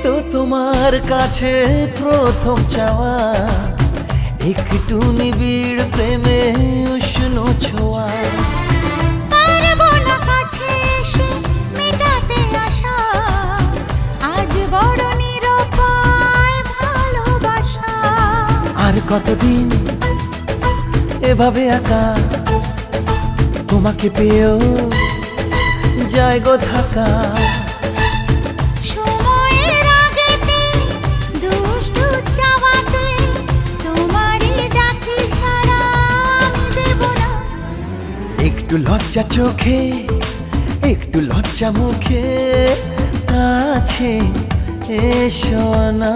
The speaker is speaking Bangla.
তো তোমার কাছে প্রথম চাওয়া, একটু নিবিড় প্রেমে উষ্ণ ছোঁয়া। পারবো না কাছে এসে মেটাতে আশা, আজ বড় নিরুপায় ভালোবাসা। আর কতদিন এভাবে একা তোমাকে পেয়েও যায় গো থাকা। সময়ের আগেতে দুষ্টু চাওয়াতে তোমারই ডাকি সারা আমি দেব না। একটু লজ্জা চোখে একটু লজ্জা মুখে আছে এসো না।